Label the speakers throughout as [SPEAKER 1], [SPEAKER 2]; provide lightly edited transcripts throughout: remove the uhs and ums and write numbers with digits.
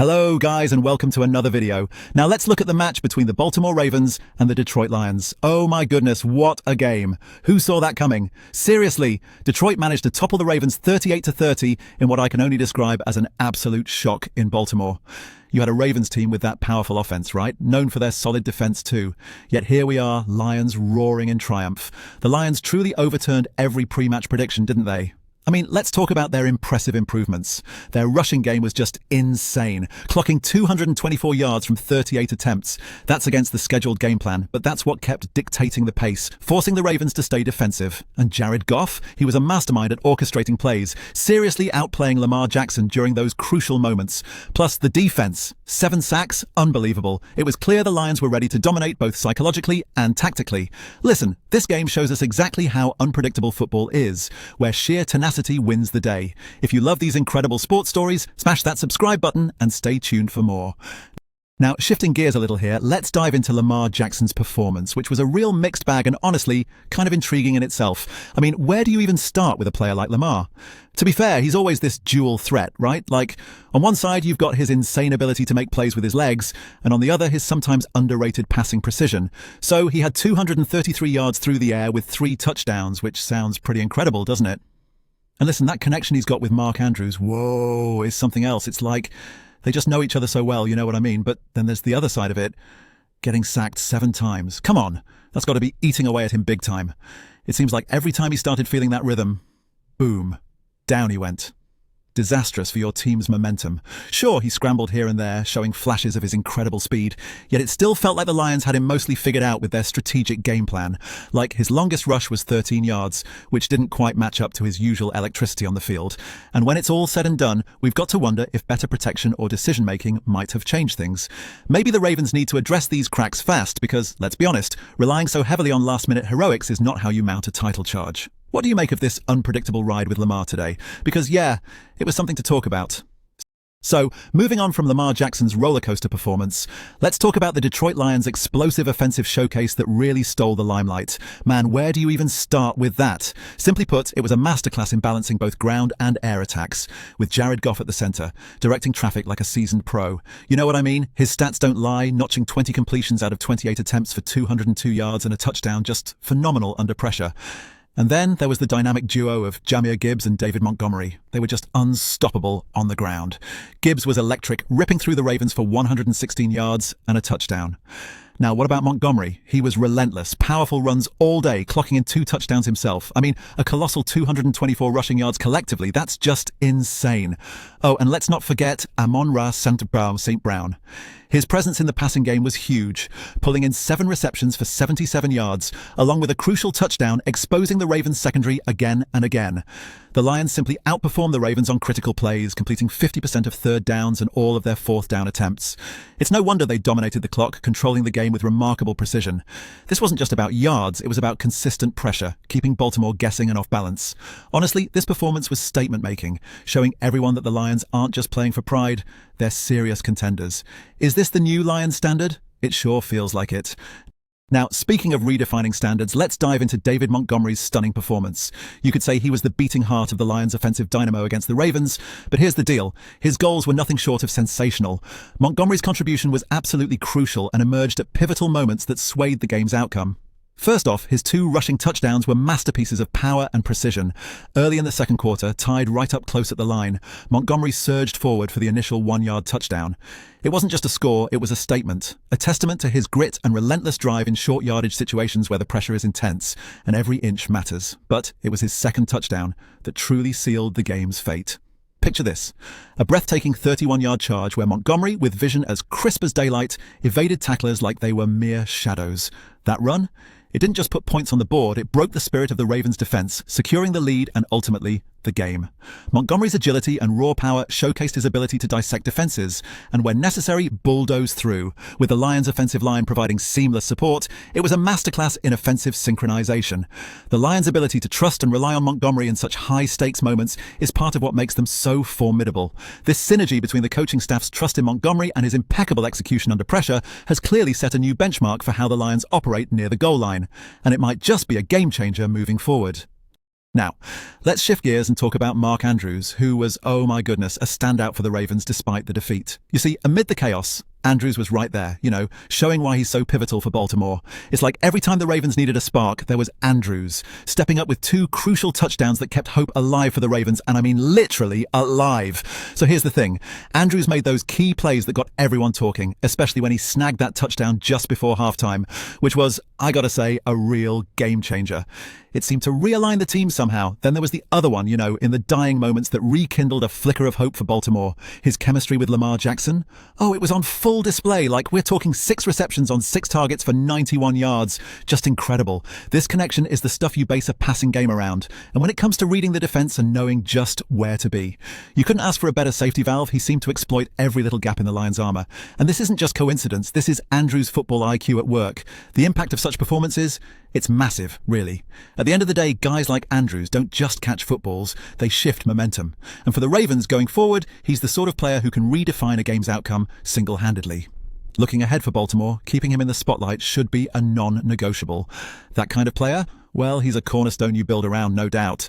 [SPEAKER 1] Hello guys and welcome to another video. Now let's look at the match between the Baltimore Ravens and the Detroit Lions. Oh my goodness, what a game. Who saw that coming? Seriously, Detroit managed to topple the Ravens 38-30 in what I can only describe as an absolute shock in Baltimore. You had a Ravens team with that powerful offense, right? Known for their solid defense too. Yet here we are, Lions roaring in triumph. The Lions truly overturned every pre-match prediction, didn't they? I mean, let's talk about their impressive improvements. Their rushing game was just insane, clocking 224 yards from 38 attempts. That's against the scheduled game plan, but that's what kept dictating the pace, forcing the Ravens to stay defensive. And Jared Goff, he was a mastermind at orchestrating plays, seriously outplaying Lamar Jackson during those crucial moments. Plus, the defense, 7 sacks, unbelievable. It was clear the Lions were ready to dominate both psychologically and tactically. Listen, this game shows us exactly how unpredictable football is, where sheer tenacity wins the day. If you love these incredible sports stories, smash that subscribe button and stay tuned for more. Now, shifting gears a little here, let's dive into Lamar Jackson's performance, which was a real mixed bag and honestly, kind of intriguing in itself. I mean, where do you even start with a player like Lamar? To be fair, he's always this dual threat, right? Like, on one side, you've got his insane ability to make plays with his legs, and on the other, his sometimes underrated passing precision. So he had 233 yards through the air with 3 touchdowns, which sounds pretty incredible, doesn't it? And listen, that connection he's got with Mark Andrews, whoa, is something else. It's like they just know each other so well, you know what I mean? But then there's the other side of it, getting sacked 7 times. Come on, that's got to be eating away at him big time. It seems like every time he started feeling that rhythm, boom, down he went. Disastrous for your team's momentum. Sure, he scrambled here and there, showing flashes of his incredible speed, yet it still felt like the Lions had him mostly figured out with their strategic game plan. Like, his longest rush was 13 yards, which didn't quite match up to his usual electricity on the field. And when it's all said and done, we've got to wonder if better protection or decision-making might have changed things. Maybe the Ravens need to address these cracks fast because, let's be honest, relying so heavily on last-minute heroics is not how you mount a title charge. What do you make of this unpredictable ride with Lamar today? Because yeah, it was something to talk about. So, moving on from Lamar Jackson's rollercoaster performance, let's talk about the Detroit Lions' explosive offensive showcase that really stole the limelight. Man, where do you even start with that? Simply put, it was a masterclass in balancing both ground and air attacks, with Jared Goff at the center, directing traffic like a seasoned pro. You know what I mean? His stats don't lie, notching 20 completions out of 28 attempts for 202 yards and a touchdown, just phenomenal under pressure. And then there was the dynamic duo of Jahmyr Gibbs and David Montgomery. They were just unstoppable on the ground. Gibbs was electric, ripping through the Ravens for 116 yards and a touchdown. Now, what about Montgomery? He was relentless, powerful runs all day, clocking in 2 touchdowns himself. I mean, a colossal 224 rushing yards collectively. That's just insane. Oh, and let's not forget Amon-Ra St. Brown. His presence in the passing game was huge, pulling in 7 receptions for 77 yards, along with a crucial touchdown, exposing the Ravens' secondary again and again. The Lions simply outperformed the Ravens on critical plays, completing 50% of 3rd downs and all of their 4th down attempts. It's no wonder they dominated the clock, controlling the game with remarkable precision. This wasn't just about yards, it was about consistent pressure, keeping Baltimore guessing and off balance. Honestly, this performance was statement-making, showing everyone that the Lions aren't just playing for pride, they're serious contenders. Is this the new Lions standard? It sure feels like it. Now, speaking of redefining standards, let's dive into David Montgomery's stunning performance. You could say he was the beating heart of the Lions' offensive dynamo against the Ravens, but here's the deal. His goals were nothing short of sensational. Montgomery's contribution was absolutely crucial and emerged at pivotal moments that swayed the game's outcome. First off, his 2 rushing touchdowns were masterpieces of power and precision. Early in the second quarter, tied right up close at the line, Montgomery surged forward for the initial 1-yard touchdown. It wasn't just a score, it was a statement, a testament to his grit and relentless drive in short yardage situations where the pressure is intense and every inch matters. But it was his second touchdown that truly sealed the game's fate. Picture this, a breathtaking 31-yard charge where Montgomery, with vision as crisp as daylight, evaded tacklers like they were mere shadows. That run? It didn't just put points on the board, it broke the spirit of the Ravens' defense, securing the lead and ultimately the game. Montgomery's agility and raw power showcased his ability to dissect defenses, and when necessary, bulldoze through. With the Lions' offensive line providing seamless support, it was a masterclass in offensive synchronization. The Lions' ability to trust and rely on Montgomery in such high-stakes moments is part of what makes them so formidable. This synergy between the coaching staff's trust in Montgomery and his impeccable execution under pressure has clearly set a new benchmark for how the Lions operate near the goal line, and it might just be a game-changer moving forward. Now, let's shift gears and talk about Mark Andrews, who was, oh my goodness, a standout for the Ravens despite the defeat. You see, amid the chaos, Andrews was right there, showing why he's so pivotal for Baltimore. It's like every time the Ravens needed a spark, there was Andrews, stepping up with 2 crucial touchdowns that kept hope alive for the Ravens, and I mean literally alive. So here's the thing. Andrews made those key plays that got everyone talking, especially when he snagged that touchdown just before halftime, which was, I gotta say, a real game changer. It seemed to realign the team somehow. Then there was the other one, in the dying moments that rekindled a flicker of hope for Baltimore. His chemistry with Lamar Jackson. Oh, it was on full display, like we're talking 6 receptions on 6 targets for 91 yards. Just incredible. This connection is the stuff you base a passing game around. And when it comes to reading the defense and knowing just where to be, you couldn't ask for a better safety valve. He seemed to exploit every little gap in the Lions' armor. And this isn't just coincidence. This is Andrews' football IQ at work. The impact of such performances, it's massive, really. At the end of the day, guys like Andrews don't just catch footballs, they shift momentum. And for the Ravens going forward, he's the sort of player who can redefine a game's outcome single-handedly. Looking ahead for Baltimore, keeping him in the spotlight should be a non-negotiable. That kind of player? Well, he's a cornerstone you build around, no doubt.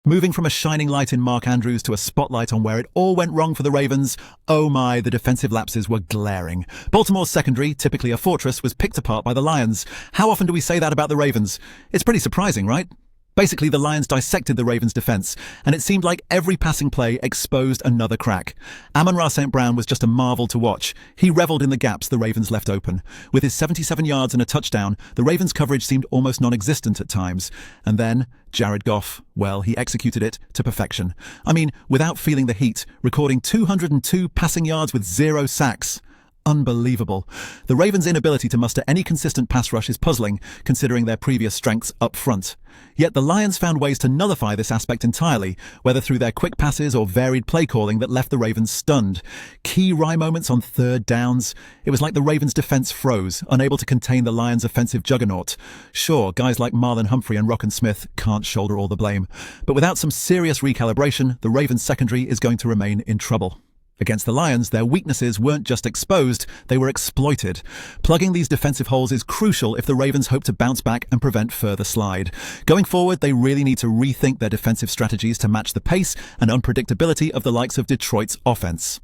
[SPEAKER 1] Moving from a shining light in Mark Andrews to a spotlight on where it all went wrong for the Ravens, oh my, the defensive lapses were glaring. Baltimore's secondary, typically a fortress, was picked apart by the Lions. How often do we say that about the Ravens? It's pretty surprising, right? Basically, the Lions dissected the Ravens' defense, and it seemed like every passing play exposed another crack. Amon-Ra St. Brown was just a marvel to watch. He reveled in the gaps the Ravens left open. With his 77 yards and a touchdown, the Ravens' coverage seemed almost non-existent at times. And then, Jared Goff, well, he executed it to perfection. I mean, without feeling the heat, recording 202 passing yards with 0 sacks. Unbelievable. The Ravens' inability to muster any consistent pass rush is puzzling, considering their previous strengths up front. Yet the Lions found ways to nullify this aspect entirely, whether through their quick passes or varied play calling that left the Ravens stunned. Key rye moments on 3rd downs. It was like the Ravens' defense froze, unable to contain the Lions' offensive juggernaut. Sure, guys like Marlon Humphrey and Rockon Smith can't shoulder all the blame, but without some serious recalibration, the Ravens' secondary is going to remain in trouble. Against the Lions, their weaknesses weren't just exposed, they were exploited. Plugging these defensive holes is crucial if the Ravens hope to bounce back and prevent further slide. Going forward, they really need to rethink their defensive strategies to match the pace and unpredictability of the likes of Detroit's offense.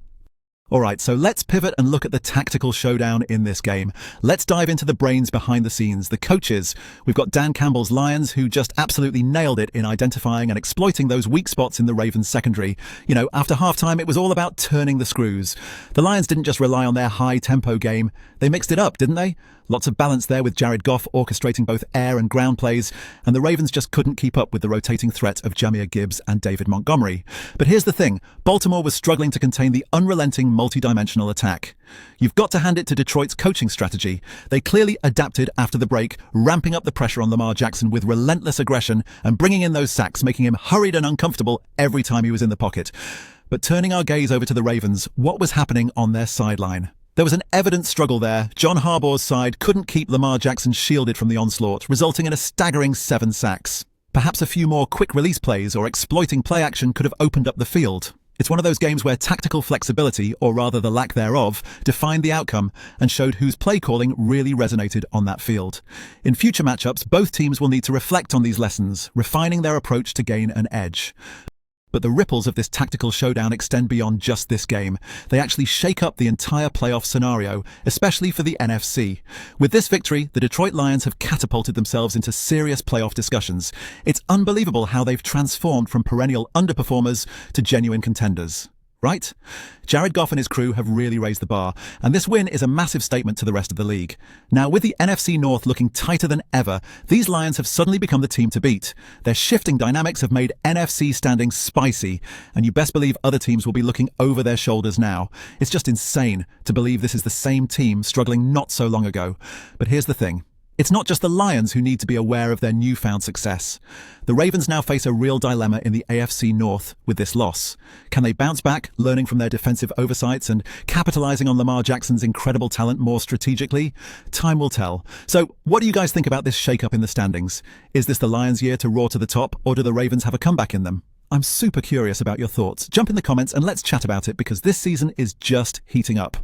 [SPEAKER 1] Alright, so let's pivot and look at the tactical showdown in this game. Let's dive into the brains behind the scenes, the coaches. We've got Dan Campbell's Lions, who just absolutely nailed it in identifying and exploiting those weak spots in the Ravens secondary. After halftime, it was all about turning the screws. The Lions didn't just rely on their high-tempo game. They mixed it up, didn't they? Lots of balance there with Jared Goff orchestrating both air and ground plays, and the Ravens just couldn't keep up with the rotating threat of Jahmyr Gibbs and David Montgomery. But here's the thing, Baltimore was struggling to contain the unrelenting multi-dimensional attack. You've got to hand it to Detroit's coaching strategy. They clearly adapted after the break, ramping up the pressure on Lamar Jackson with relentless aggression and bringing in those sacks, making him hurried and uncomfortable every time he was in the pocket. But turning our gaze over to the Ravens, what was happening on their sideline? There was an evident struggle there. John Harbaugh's side couldn't keep Lamar Jackson shielded from the onslaught, resulting in a staggering 7 sacks. Perhaps a few more quick release plays or exploiting play action could have opened up the field. It's one of those games where tactical flexibility, or rather the lack thereof, defined the outcome and showed whose play calling really resonated on that field. In future matchups, both teams will need to reflect on these lessons, refining their approach to gain an edge. But the ripples of this tactical showdown extend beyond just this game. They actually shake up the entire playoff scenario, especially for the NFC. With this victory, the Detroit Lions have catapulted themselves into serious playoff discussions. It's unbelievable how they've transformed from perennial underperformers to genuine contenders. Right? Jared Goff and his crew have really raised the bar, and this win is a massive statement to the rest of the league. Now, with the NFC North looking tighter than ever, these Lions have suddenly become the team to beat. Their shifting dynamics have made NFC standings spicy, and you best believe other teams will be looking over their shoulders now. It's just insane to believe this is the same team struggling not so long ago. But here's the thing. It's not just the Lions who need to be aware of their newfound success. The Ravens now face a real dilemma in the AFC North with this loss. Can they bounce back, learning from their defensive oversights and capitalizing on Lamar Jackson's incredible talent more strategically? Time will tell. So, what do you guys think about this shake-up in the standings? Is this the Lions' year to roar to the top, or do the Ravens have a comeback in them? I'm super curious about your thoughts. Jump in the comments and let's chat about it, because this season is just heating up.